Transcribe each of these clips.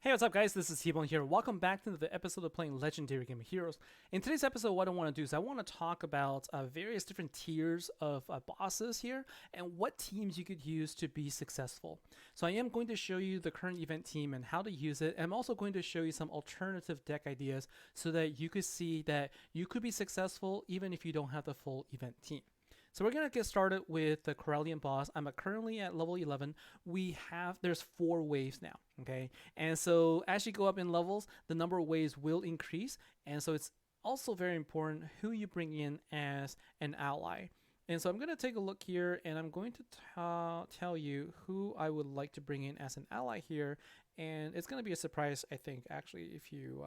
Hey, what's up, guys? This is TBone here. Welcome back to the episode of playing Legendary Game of Heroes. In today's episode, what I want to do is I want to talk about various different tiers of bosses here and what teams you could use to be successful. So I am going to show you the current event team and how to use it. I'm also going to show you some alternative deck ideas so that you could see that you could be successful even if you don't have the full event team. So we're gonna get started with the Karelian boss. I'm currently at level 11. There's 4 waves now, okay? And so as you go up in levels, the number of waves will increase, and so it's also very important who you bring in as an ally. And so I'm gonna take a look here, and I'm going to tell you who I would like to bring in as an ally here, and it's gonna be a surprise, I think, actually, if you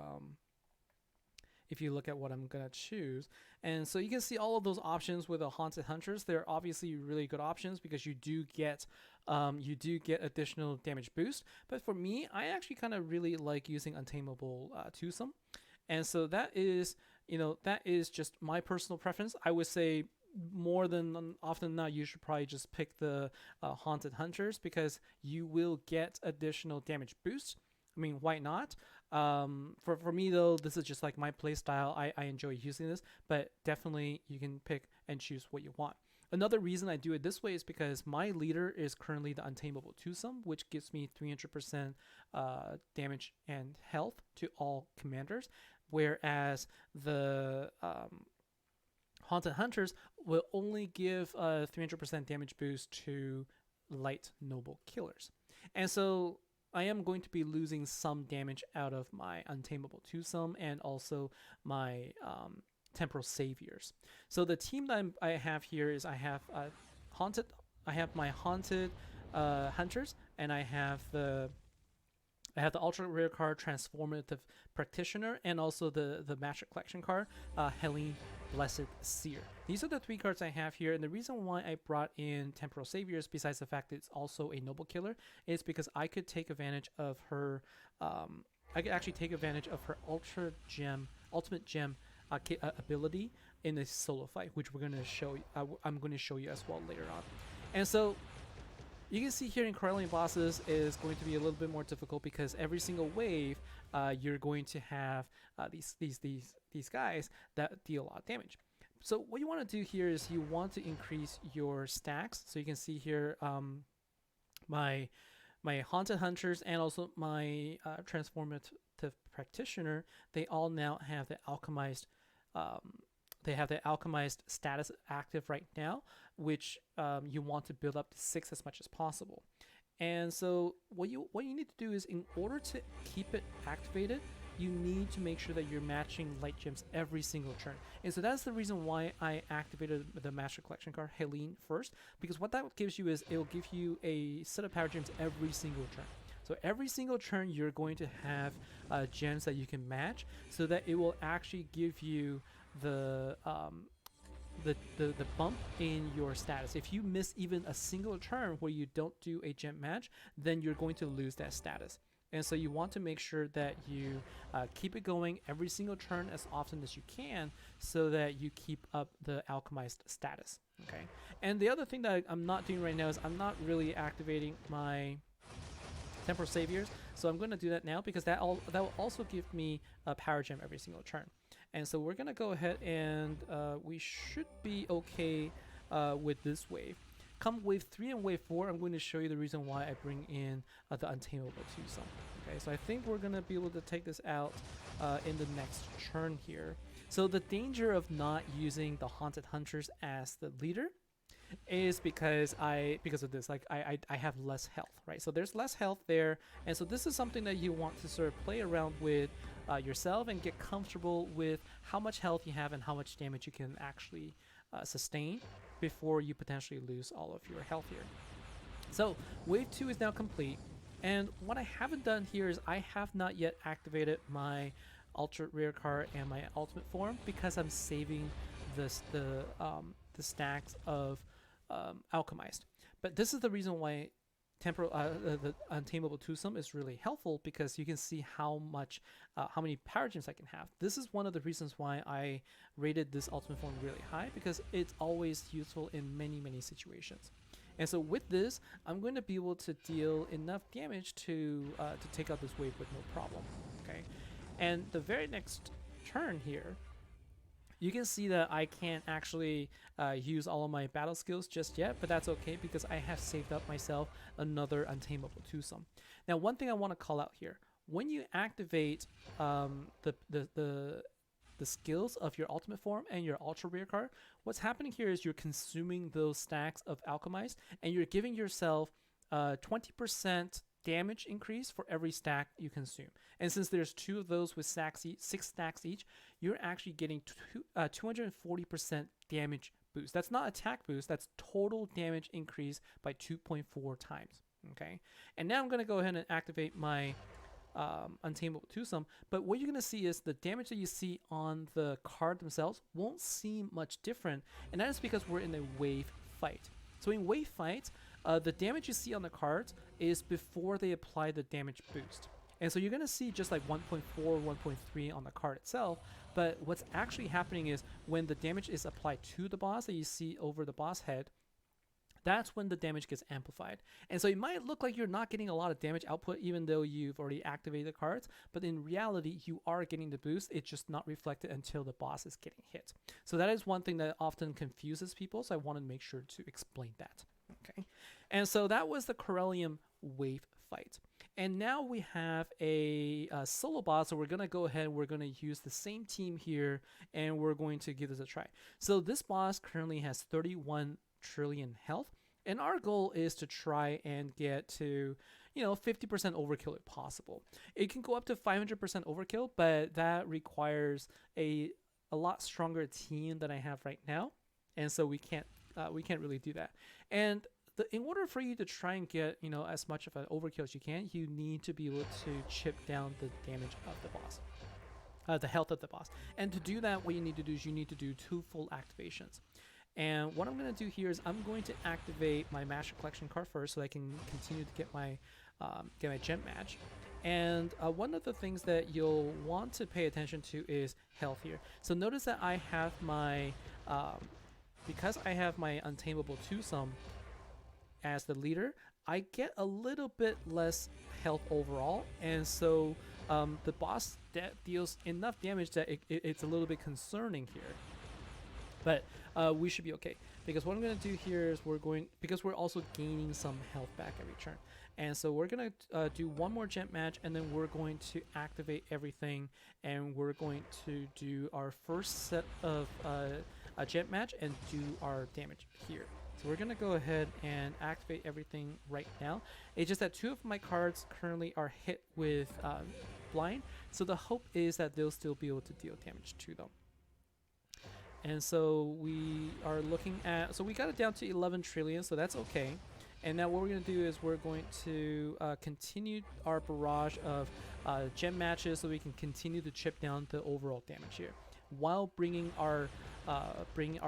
look at what I'm gonna choose. And so you can see all of those options with the Haunted Hunters. They're obviously really good options because you do get additional damage boost. But for me, I actually kind of really like using Untamable Twosome. And so that is just my personal preference. I would say more than often than not, you should probably just pick the Haunted Hunters because you will get additional damage boost. I mean, why not? For me though, this is just like my play style. I enjoy using this, but definitely you can pick and choose what you want. Another reason I do it this way is because my leader is currently the Untamable Twosome, which gives me 300% damage and health to all commanders, whereas the Haunted Hunters will only give a 300% damage boost to light noble killers. And so I am going to be losing some damage out of my Untamable Twosome and also my Temporal Saviors. So the team that I have here is I have my Haunted Hunters, and I have the alternate rare card Transformative Practitioner, and also the Master Collection card Helene Blessed Seer. These are the 3 cards I have here, and the reason why I brought in Temporal Saviors, besides the fact that it's also a noble killer, is because I could take advantage of her. I could actually take advantage of her ultimate gem ability in a solo fight, which we're going to show. I'm going to show you as well later on, and so. You can see here in Karelian bosses is going to be a little bit more difficult because every single wave you're going to have these guys that deal a lot of damage. So what you want to do here is you want to increase your stacks. So you can see here my Haunted Hunters and also my Transformative Practitioner, they all now have the Alchemist status active right now, which you want to build up to 6 as much as possible. And so what you need to do is, in order to keep it activated, you need to make sure that you're matching light gems every single turn. And so that's the reason why I activated the Master Collection card Helene first, because what that gives you is it will give you a set of power gems every single turn. So every single turn you're going to have gems that you can match, so that it will actually give you the bump in your status. If you miss even a single turn where you don't do a gem match, then you're going to lose that status. And so you want to make sure that you keep it going every single turn as often as you can, so that you keep up the alchemized status. Okay. And the other thing that I'm not doing right now is I'm not really activating my Temporal Saviors. So I'm going to do that now because that will also give me a power gem every single turn. And so we're going to go ahead and we should be okay with this wave. Come wave 3 and wave 4, I'm going to show you the reason why I bring in the Untamable Twosome. Okay, so I think we're going to be able to take this out in the next turn here. So the danger of not using the Haunted Hunters as the leader is because of this, like I have less health, right? So there's less health there, and so this is something that you want to sort of play around with yourself and get comfortable with how much health you have and how much damage you can actually sustain before you potentially lose all of your health here. So wave 2 is now complete, and what I haven't done here is I have not yet activated my ultra rare card and my ultimate form because I'm saving the stacks of alchemized. But this is the reason why the Untamable Twosome is really helpful, because you can see how many power gems I can have. This is one of the reasons why I rated this ultimate form really high, because it's always useful in many situations. And so with this, I'm going to be able to deal enough damage to take out this wave with no problem. Okay, and the very next turn here, you can see that I can't actually use all of my battle skills just yet, but that's okay because I have saved up myself another Untamable Twosome. Now, one thing I want to call out here, when you activate the skills of your ultimate form and your ultra rare card, what's happening here is you're consuming those stacks of Alchemist, and you're giving yourself 20% damage increase for every stack you consume. And since there's 2 of those with 6 stacks each, you're actually getting 240% damage boost. That's not attack boost, that's total damage increase by 2.4 times. Okay, and now I'm going to go ahead and activate my Untamable Twosome, but what you're going to see is the damage that you see on the card themselves won't seem much different, and that is because we're in a wave fight. So in wave fights, the damage you see on the cards is before they apply the damage boost. And so you're going to see just like 1.4, 1.3 on the card itself, but what's actually happening is when the damage is applied to the boss that you see over the boss head, that's when the damage gets amplified. And so it might look like you're not getting a lot of damage output even though you've already activated the cards, but in reality you are getting the boost, it's just not reflected until the boss is getting hit. So that is one thing that often confuses people, so I want to make sure to explain that. Okay, and so that was the Karelian wave fight. And now we have a solo boss, so we're going to go ahead and we're going to use the same team here, and we're going to give this a try. So this boss currently has 31 trillion health, and our goal is to try and get to 50% overkill if possible. It can go up to 500% overkill, but that requires a lot stronger team than I have right now, and so we can't really do that. And in order for you to try and get as much of an overkill as you can, you need to be able to chip down the damage of the boss, the health of the boss. And to do that, what you need to do is you need to do 2 full activations. And what I'm going to do here is I'm going to activate my Master Collection card first so I can continue to get my gem match. And one of the things that you'll want to pay attention to is health here. So notice that I have my, because I have my Untamable Twosome as the leader, I get a little bit less health overall. And so the boss deals enough damage that it's a little bit concerning here. But we should be okay, because what I'm going to do here is because we're also gaining some health back every turn. And so we're going to do one more gem match, and then we're going to activate everything, and we're going to do our first set of a gem match and do our damage here. So we're going to go ahead and activate everything right now. It's just that 2 of my cards currently are hit with blind, so the hope is that they'll still be able to deal damage to them. And so we are looking at, so we got it down to 11 trillion, so that's okay. And now what we're going to do is we're going to continue our barrage of gem matches so we can continue to chip down the overall damage here, while bringing our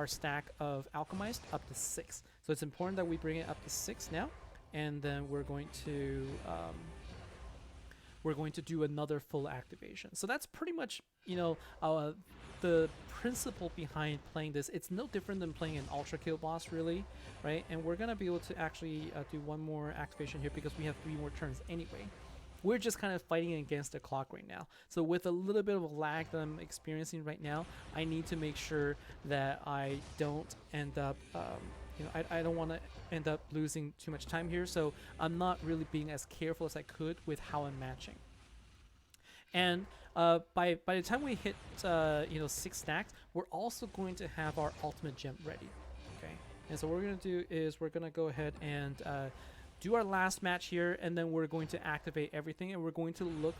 stack of Alchemist up to 6. So it's important that we bring it up to 6 now, and then we're going to do another full activation. So that's pretty much the principle behind playing this. It's no different than playing an ultra kill boss, really, right? And we're gonna be able to actually do one more activation here because we have 3 more turns anyway. We're just kind of fighting against the clock right now. So with a little bit of a lag that I'm experiencing right now, I need to make sure that I don't end up, I don't want to end up losing too much time here. So I'm not really being as careful as I could with how I'm matching. And by the time we hit 6 stacks, we're also going to have our ultimate gem ready. Okay, and so what we're going to do is we're going to go ahead and do our last match here, and then we're going to activate everything, and we're going to look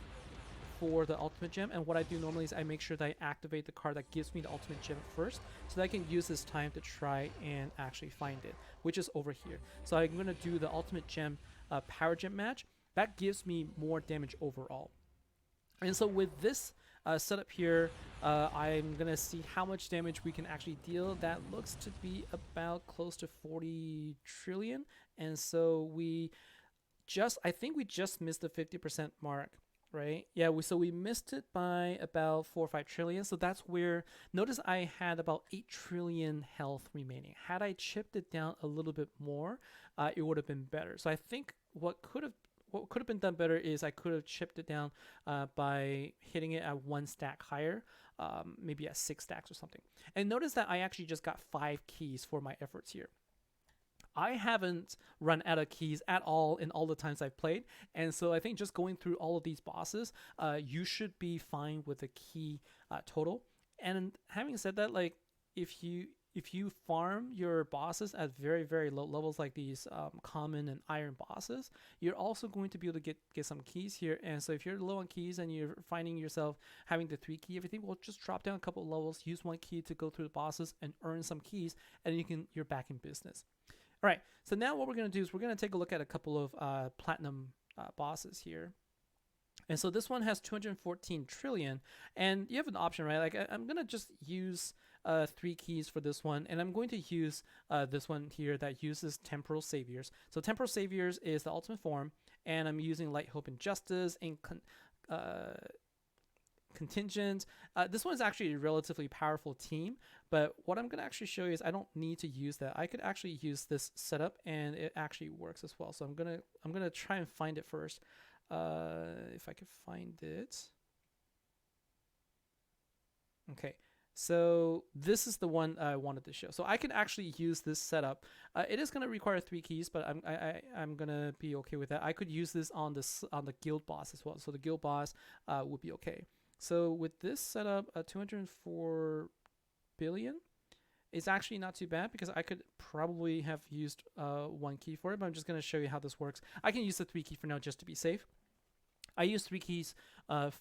for the ultimate gem. And what I do normally is I make sure that I activate the card that gives me the ultimate gem first, so that I can use this time to try and actually find it, which is over here. So I'm going to do the ultimate gem power gem match. That gives me more damage overall. And so with this setup here, I'm going to see how much damage we can actually deal. That looks to be about close to 40 trillion. And so I think we just missed the 50% mark right? Yeah, so we missed it by about 4 or 5 trillion. So that's where, notice I had about 8 trillion health remaining. Had I chipped it down a little bit more, it would have been better. So I think what could have been done better is I could have chipped it down by hitting it at 1 stack higher, maybe at 6 stacks or something. And notice that I actually just got 5 keys for my efforts here. I haven't run out of keys at all in all the times I've played, and so I think just going through all of these bosses, you should be fine with the key total. And having said that, like if you farm your bosses at very low levels like these common and iron bosses, you're also going to be able to get some keys here. And so if you're low on keys and you're finding yourself having to 3 key everything, well, just drop down a couple of levels, use 1 key to go through the bosses and earn some keys, and you're back in business. All right, so now what we're going to do is we're going to take a look at a couple of platinum bosses here. And so this one has 214 trillion, and you have an option, right? Like I'm going to just use 3 keys for this one, and I'm going to use this one here that uses Temporal Saviors. So Temporal Saviors is the ultimate form, and I'm using Light, Hope, and Justice, and Contingent. This one is actually a relatively powerful team, but what I'm going to actually show you is I don't need to use that. I could actually use this setup, and it actually works as well. So I'm gonna try and find it first. If I could find it. Okay, so this is the one I wanted to show. So I can actually use this setup. It is going to require 3 keys, but I'm going to be okay with that. I could use this on the guild boss as well. So the guild boss would be okay. So with this setup, 204 billion is actually not too bad because I could probably have used 1 key for it, but I'm just going to show you how this works. I can use the 3 key for now just to be safe. I use 3 keys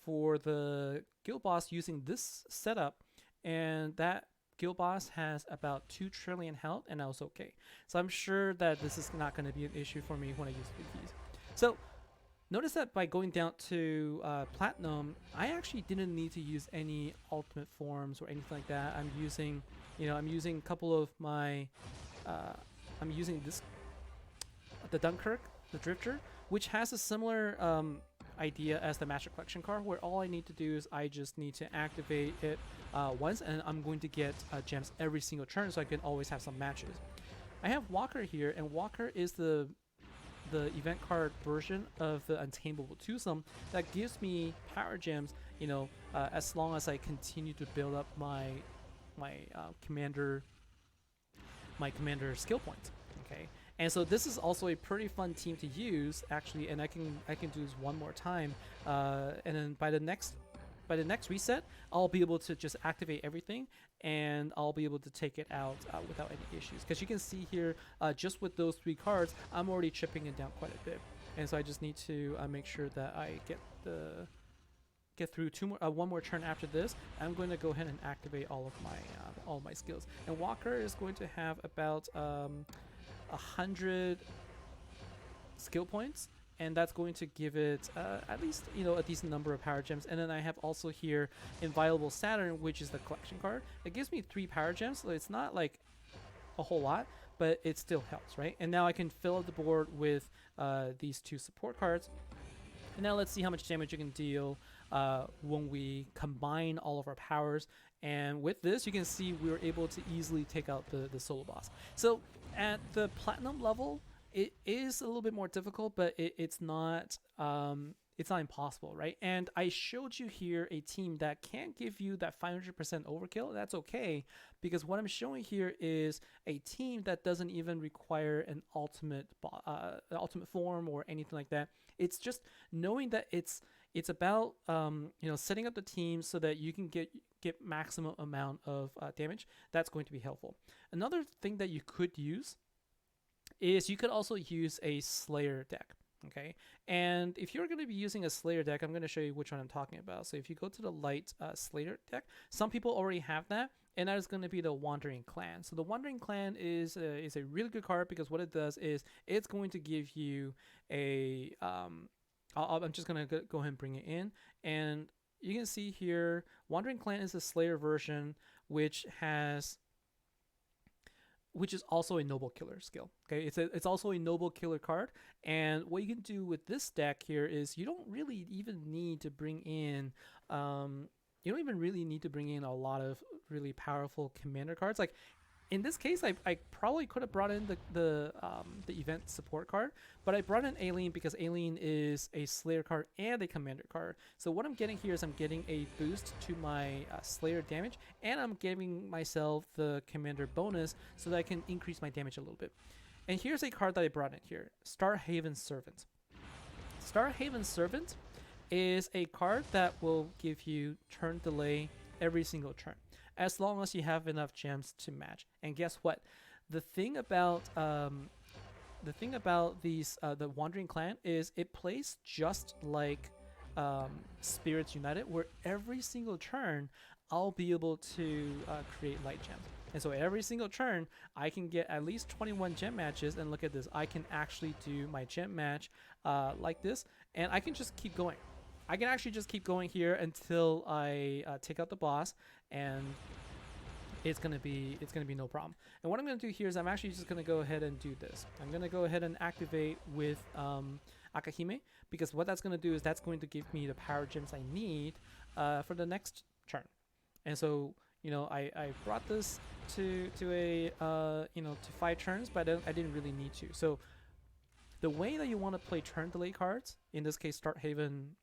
for the guild boss using this setup, and that guild boss has about 2 trillion health, and I was okay. So I'm sure that this is not going to be an issue for me when I use 3 keys. So notice that by going down to platinum, I actually didn't need to use any ultimate forms or anything like that. I'm using a couple of my, I'm using the Dunkirk, the Drifter, which has a similar idea as the Master Collection card, where all I need to do is I just need to activate it once, and I'm going to get gems every single turn, so I can always have some matches. I have Walker here, and Walker is the event card version of the Untamable Twosome that gives me power gems, as long as I continue to build up my commander skill points. Okay, and so this is also a pretty fun team to use actually, and I can do this one more time, and then by the next reset, I'll be able to just activate everything, and I'll be able to take it out without any issues. Because you can see here, just with those 3 cards, I'm already chipping it down quite a bit, and so I just need to make sure that I get through one more turn after this. I'm going to go ahead and activate all of my skills. And Walker is going to have about 100 skill points, and that's going to give it at least a decent number of power gems. And then I have also here Inviolable Saturn, which is the collection card. It gives me 3 power gems, so it's not like a whole lot, but it still helps, right? And now I can fill up the board with these 2 support cards. And now let's see how much damage you can deal when we combine all of our powers. And with this, you can see we were able to easily take out the solo boss. So at the platinum level, it is a little bit more difficult, but it's not impossible, right? And I showed you here a team that can't give you that 500% overkill. That's okay, because what I'm showing here is a team that doesn't even require an ultimate form or anything like that. It's just knowing that it's about setting up the team so that you can get maximum amount of damage. That's going to be helpful. Another thing that you could use is you could also use a Slayer deck. Okay, and if you're going to be using a Slayer deck, I'm going to show you which one I'm talking about. So if you go to the light Slayer deck, some people already have that, and that is going to be the Wandering Clan. So the Wandering Clan is a really good card, because what it does is it's going to give you a I'm just going to go ahead and bring it in, and you can see here Wandering Clan is a Slayer version, which has which is also a noble killer skill. Okay, it's also a noble killer card, and what you can do with this deck here is you don't really even need to bring in you don't even really need to bring in a lot of really powerful commander cards. Like in this case, I probably could have brought in the event support card, but I brought in Alien because Alien is a Slayer card and a Commander card. So what I'm getting here is I'm getting a boost to my Slayer damage, and I'm giving myself the Commander bonus so that I can increase my damage a little bit. And here's a card that I brought in here, Starhaven Servant. Starhaven Servant is a card that will give you turn delay every single turn, as long as you have enough gems to match. And guess what? The thing about these the Wandering Clan is it plays just like Spirits United, where every single turn I'll be able to create light gems. And so every single turn I can get at least 21 gem matches, and look at this, I can actually do my gem match like this, and I can just keep going. I can actually just keep going here until I take out the boss, and it's gonna be no problem. And what I'm gonna do here is I'm actually just gonna go ahead and do this. I'm gonna go ahead and activate with Akahime, because what that's gonna do is that's going to give me the power gems I need for the next turn. And so I brought this to a to 5 turns, but I didn't really need to. So the way that you want to play turn delay cards, in this case Starhaven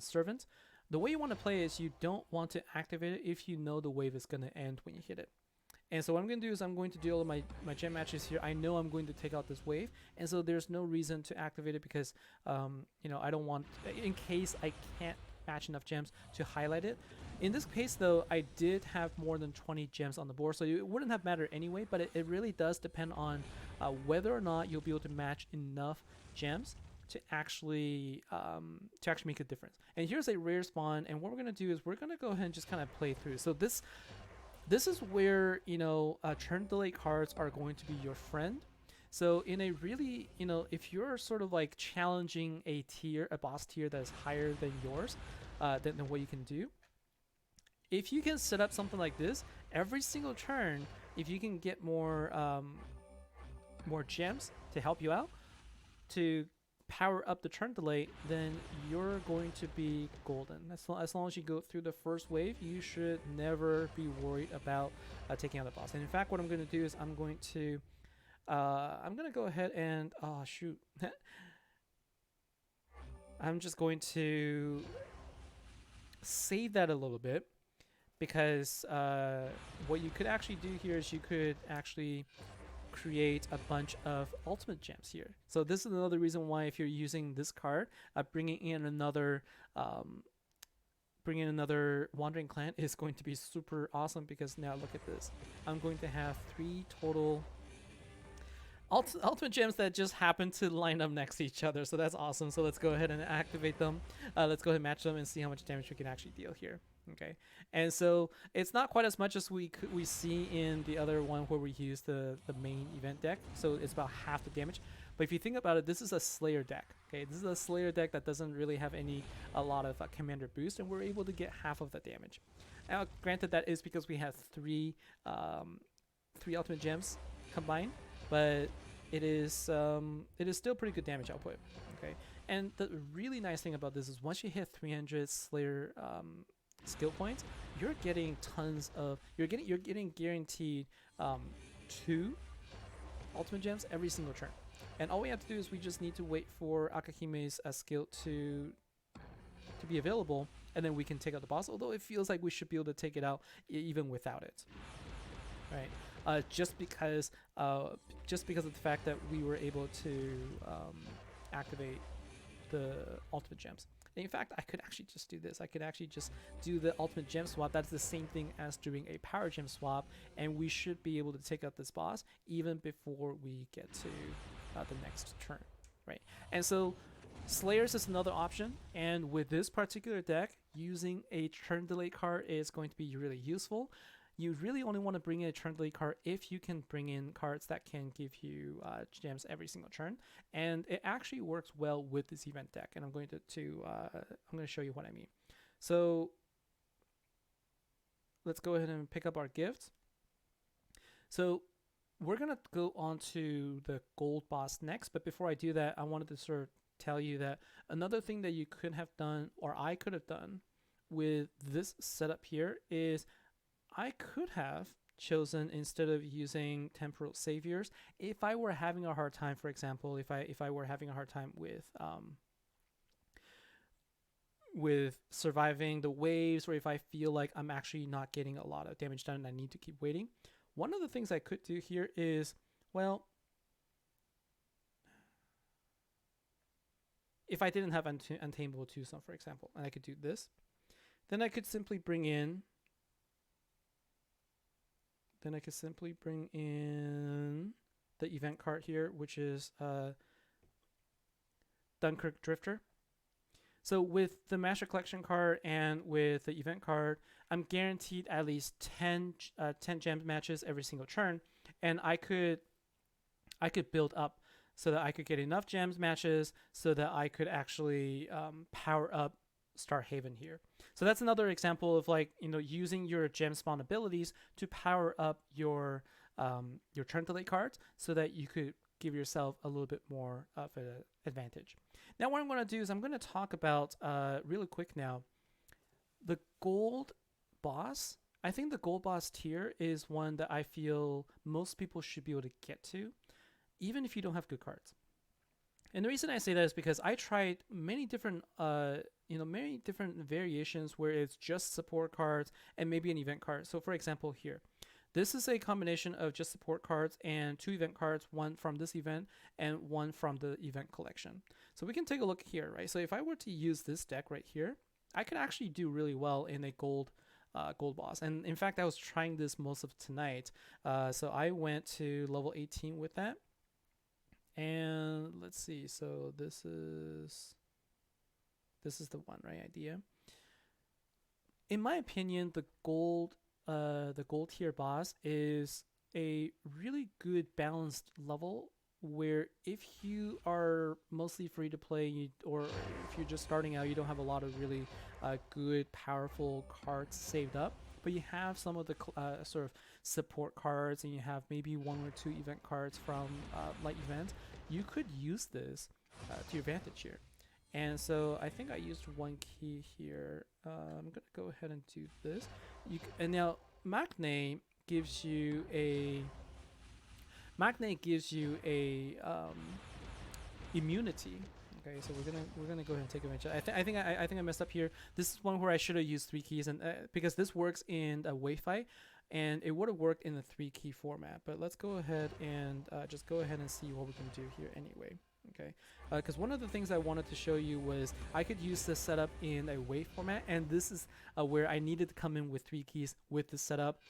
Servant, the way you want to play is you don't want to activate it if you know the wave is going to end when you hit it. And so what I'm going to do is I'm going to do all of my gem matches here. I know I'm going to take out this wave, and so there's no reason to activate it because I don't want, in case I can't match enough gems, to highlight it. In this case though, I did have more than 20 gems on the board, so it wouldn't have mattered anyway, but it really does depend on whether or not you'll be able to match enough gems to actually make a difference. And here's a rare spawn, and what we're gonna do is we're gonna go ahead and just kind of play through. So this is where turn delay cards are going to be your friend. So in a really if you're sort of like challenging a boss tier that is higher than yours, than what you can do, if you can set up something like this every single turn, if you can get more gems to help you out to power up the turn delay, then you're going to be golden. As long as you go through the first wave, you should never be worried about taking out the boss. And in fact, what I'm going to do is I'm going to go ahead and I'm just going to save that a little bit, because what you could actually do here is you could actually create a bunch of ultimate gems here. So this is another reason why, if you're using this card, bringing in another Wandering Clan is going to be super awesome, because now look at this. I'm going to have 3 total ultimate gems that just happen to line up next to each other. So that's awesome. So let's go ahead and activate them. Let's go ahead and match them and see how much damage we can actually deal here. Okay, and so it's not quite as much as we see in the other one where we use the main event deck. So it's about half the damage. But if you think about it, this is a Slayer deck. Okay, this is a Slayer deck that doesn't really have a lot of commander boost, and we're able to get half of the damage. Now, granted, that is because we have three ultimate gems combined, but it is still pretty good damage output. Okay, and the really nice thing about this is once you hit 300 Slayer skill points, you're getting you're getting guaranteed 2 ultimate gems every single turn. And all we have to do is we just need to wait for Akahime's skill to be available, and then we can take out the boss, although it feels like we should be able to take it out even without it. Right? Just because of the fact that we were able to activate the ultimate gems. In fact, I could actually just do this. I could actually just do the ultimate gem swap. That's the same thing as doing a power gem swap, and we should be able to take out this boss even before we get to the next turn, right? And so Slayers is another option, and with this particular deck, using a turn delay card is going to be really useful. You really only want to bring in a turn delay card if you can bring in cards that can give you gems every single turn, and it actually works well with this event deck. And I'm going to show you what I mean. So let's go ahead and pick up our gifts. So we're gonna go on to the gold boss next, but before I do that, I wanted to sort of tell you that another thing that you could have done, or I could have done, with this setup here is I could have chosen, instead of using temporal saviors, if I were having a hard time, for example, if I were having a hard time with surviving the waves, or if I feel like I'm actually not getting a lot of damage done and I need to keep waiting, one of the things I could do here is, well, if I didn't have Untamable Tucson, for example, and I could do this, then I could simply bring in the event card here, which is Dunkirk Drifter. So with the Master Collection card and with the event card, I'm guaranteed at least 10 gems matches every single turn, and I could build up so that I could get enough gems matches so that I could actually power up Starhaven here. So that's another example of, like, using your gem spawn abilities to power up your turn delay cards so that you could give yourself a little bit more of an advantage. Now what I'm going to do is I'm going to talk about really quick now the gold boss. I think the gold boss tier is one that I feel most people should be able to get to, even if you don't have good cards. And the reason I say that is because I tried many different variations where it's just support cards and maybe an event card. So for example here, this is a combination of just support cards and 2 event cards, one from this event and one from the event collection. So we can take a look here, right? So if I were to use this deck right here, I could actually do really well in a gold boss. And in fact, I was trying this most of tonight. So I went to level 18 with that. And let's see. So this is the one, right? Idea. In my opinion, the gold tier boss is a really good balanced level where if you are mostly free to play, or if you're just starting out, you don't have a lot of really good, powerful cards saved up, but you have some of the sort of support cards, and you have maybe 1 or 2 event cards from light event, you could use this to your advantage here. And so I think I used 1 key here. I'm gonna go ahead and do this. And now Magne gives you a immunity. Okay, so we're gonna go ahead and take advantage. I think I messed up here. This is one where I should have used 3 keys, and because this works in a wave fight, and it would have worked in the 3 key format. But let's go ahead and just go ahead and see what we can do here anyway. Okay, because one of the things I wanted to show you was I could use this setup in a wave format, and this is where I needed to come in with 3 keys with the setup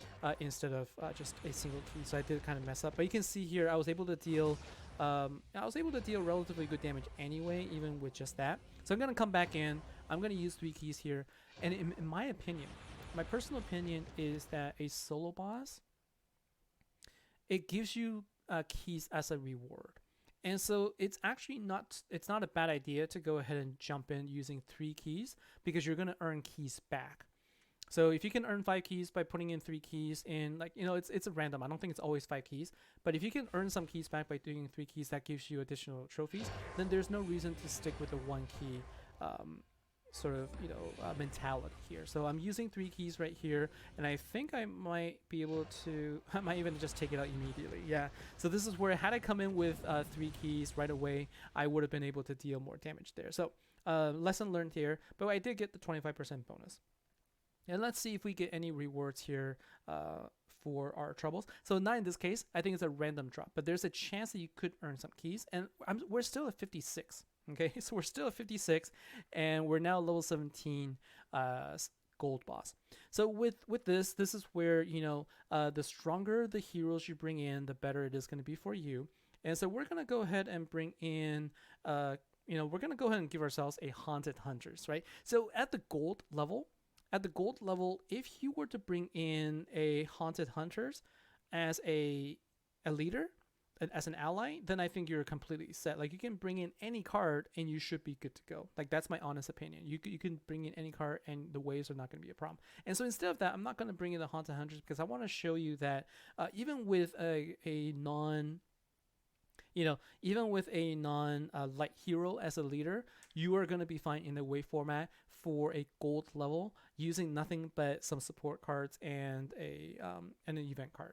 instead of just a single key. So I did kind of mess up, but you can see here I was able to deal relatively good damage anyway, even with just that. So I'm gonna come back in. I'm gonna use 3 keys here, and in my opinion, my personal opinion is that a solo boss, it gives you keys as a reward. And so it's actually not a bad idea to go ahead and jump in using 3 keys, because you're going to earn keys back. So if you can earn 5 keys by putting in 3 keys in, like, it's a random. I don't think it's always 5 keys, but if you can earn some keys back by doing 3 keys, that gives you additional trophies, then there's no reason to stick with the 1 key sort of mentality here. So I'm using 3 keys right here, and I think I might be able to I might even just take it out immediately. Yeah, so this is where, had I come in with 3 keys right away, I would have been able to deal more damage there. So lesson learned here, but I did get the 25% bonus. And let's see if we get any rewards here for our troubles. So not in this case. I think it's a random drop, but there's a chance that you could earn some keys, and we're still at 56. Okay, so we're still at 56, and we're now level 17 gold boss. So with this is where the stronger the heroes you bring in, the better it is going to be for you. And so we're going to go ahead and bring in we're going to go ahead and give ourselves a Haunted Hunters, right? So at the gold level, if you were to bring in a Haunted Hunters as a leader, as an ally, then I think you're completely set. Like you can bring in any card and you should be good to go. Like that's my honest opinion. You can bring in any card and the waves are not going to be a problem. And so instead of that, I'm not going to bring in the Haunted Hunters because I want to show you that even with a non even with a non light hero as a leader, you are going to be fine in the wave format for a gold level using nothing but some support cards and an event card.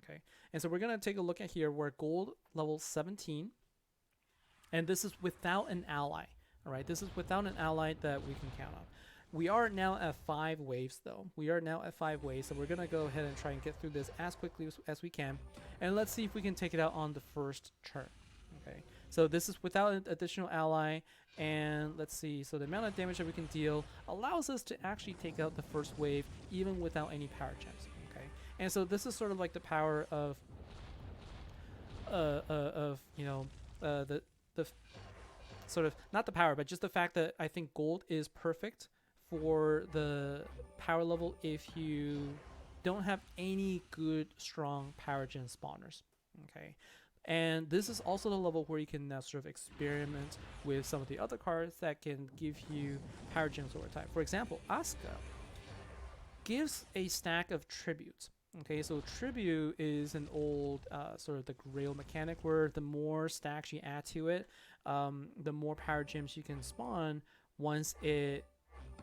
Okay, and so we're going to take a look at here. We're gold level 17, and this is without an ally. All right, this is without an ally that we can count on. We are now at 5 waves though. We are now at 5 waves, so we're gonna go ahead and try and get through this as quickly as we can, and let's see if we can take it out on the first turn. Okay, so this is without an additional ally, and let's see. So the amount of damage that we can deal allows us to actually take out the first wave even without any power gems. Okay, and so this is sort of like the power of the sort of not the power, but just the fact that I think gold is perfect for the power level if you don't have any good strong power gen spawners. Okay, and this is also the level where you can now sort of experiment with some of the other cards that can give you power gems over time. For example, Asuka gives a stack of tributes. Okay, so tribute is an old sort of the grail mechanic where the more stacks you add to it, the more power gems you can spawn once it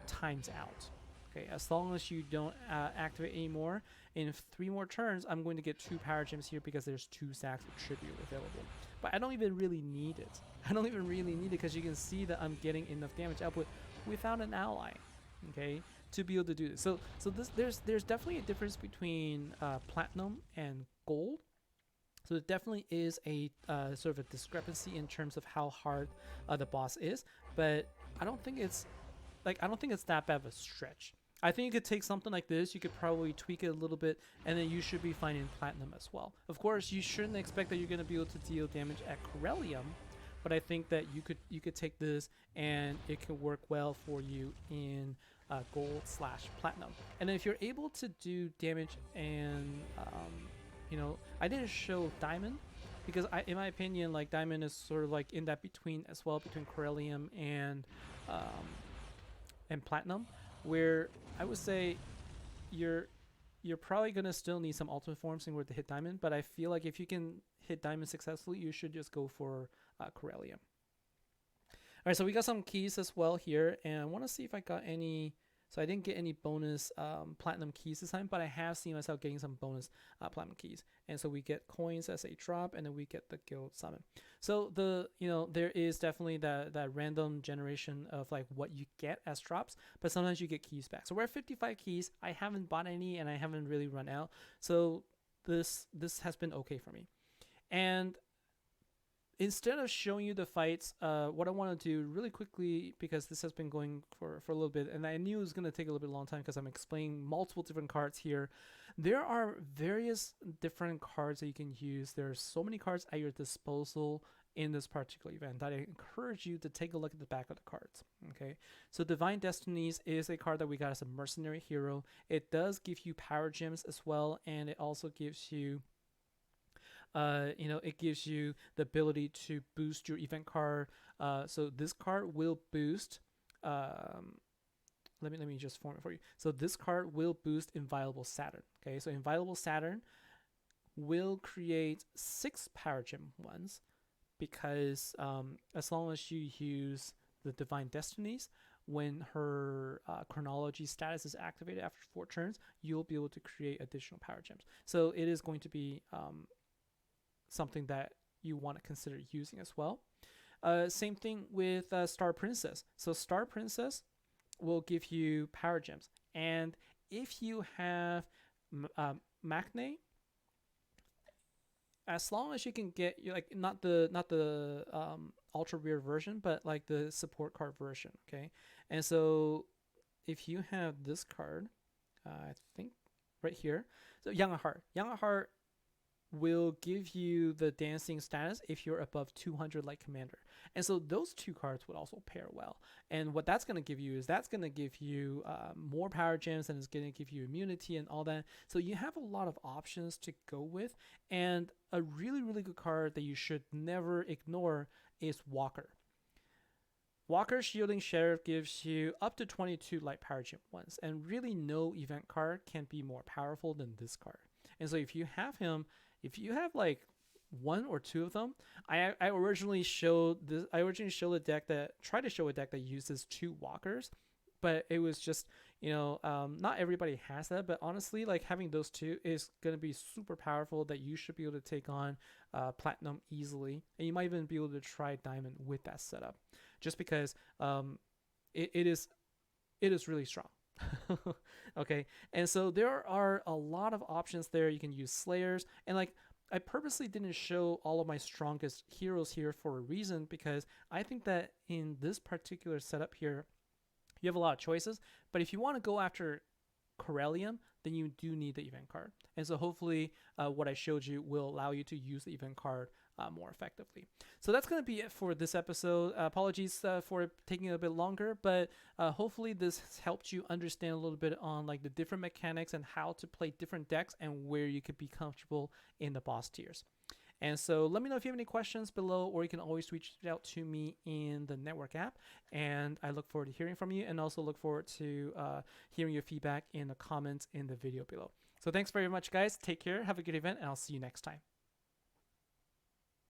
times out. Okay, as long as you don't activate anymore, in 3 more turns, I'm going to get 2 power gems here because there's 2 stacks of tribute available. But I don't even really need it. I don't even really need it because you can see that I'm getting enough damage output without an ally. Okay, to be able to do this. So there's definitely a difference between platinum and gold. So it definitely is a sort of a discrepancy in terms of how hard the boss is. But I don't think it's that bad of a stretch. I think you could take something like this, you could probably tweak it a little bit, and then you should be fine in platinum as well. Of course, you shouldn't expect that you're going to be able to deal damage at Karelian, but I think that you could take this and it can work well for you in gold/platinum. And then if you're able to do damage and I didn't show diamond because in my opinion, like diamond is sort of like in that between as well between Karelian and platinum, where I would say you're probably gonna still need some ultimate forms in order to hit diamond, but I feel like if you can hit diamond successfully, you should just go for Karelian. All right, so we got some keys as well here, and I want to see if I got any. So I didn't get any bonus platinum keys this time, but I have seen myself getting some bonus platinum keys. And so we get coins as a drop, and then we get the guild summon. So there is definitely that random generation of like what you get as drops, but sometimes you get keys back. So we're at 55 keys. I haven't bought any, and I haven't really run out. So this has been okay for me. And instead of showing you the fights, what I want to do really quickly, because this has been going for a little bit, and I knew it was going to take a little bit long time because I'm explaining multiple different cards here. There are various different cards that you can use. There are so many cards at your disposal in this particular event that I encourage you to take a look at the back of the cards. Okay, so Divine Destinies is a card that we got as a mercenary hero. It does give you power gems as well, and it also gives you it gives you the ability to boost your event card. So this card will boost. Let me just form it for you. So this card will boost Inviolable Saturn. Okay, so Inviolable Saturn will create 6 power gem ones because as long as you use the Divine Destinies, when her chronology status is activated after 4 turns, you'll be able to create additional power gems. So it is going to be something that you want to consider using as well. Same thing with Star Princess. So Star Princess will give you power gems, and if you have Maknae, as long as you can get not the ultra rare version, but like the support card version. Okay, and so if you have this card, I think right here, so Young at Heart will give you the dancing status if you're above 200 like commander. And so those two cards would also pair well. And what that's going to give you is that's going to give you more power gems, and it's going to give you immunity and all that. So you have a lot of options to go with. And a really, really good card that you should never ignore is Walker. Walker Shielding Sheriff gives you up to 22 light power gem ones, and really no event card can be more powerful than this card. And so if you have him, if you have like one or two of them, I originally showed this. I originally showed a deck that tried to show a deck that uses two walkers, but it was just not everybody has that. But honestly, like having those two is gonna be super powerful. That you should be able to take on platinum easily, and you might even be able to try diamond with that setup, just because it is really strong. Okay, and so there are a lot of options there. You can use slayers, and like I purposely didn't show all of my strongest heroes here for a reason, because I think that in this particular setup here, you have a lot of choices. But if you want to go after Karelian, then you do need the event card. And so hopefully what I showed you will allow you to use the event card more effectively. So that's going to be it for this episode. Apologies for taking a bit longer, but hopefully this has helped you understand a little bit on like the different mechanics and how to play different decks and where you could be comfortable in the boss tiers. And so let me know if you have any questions below, or you can always reach out to me in the network app. And I look forward to hearing from you, and also look forward to hearing your feedback in the comments in the video below. So thanks very much, guys. Take care. Have a good event, and I'll see you next time.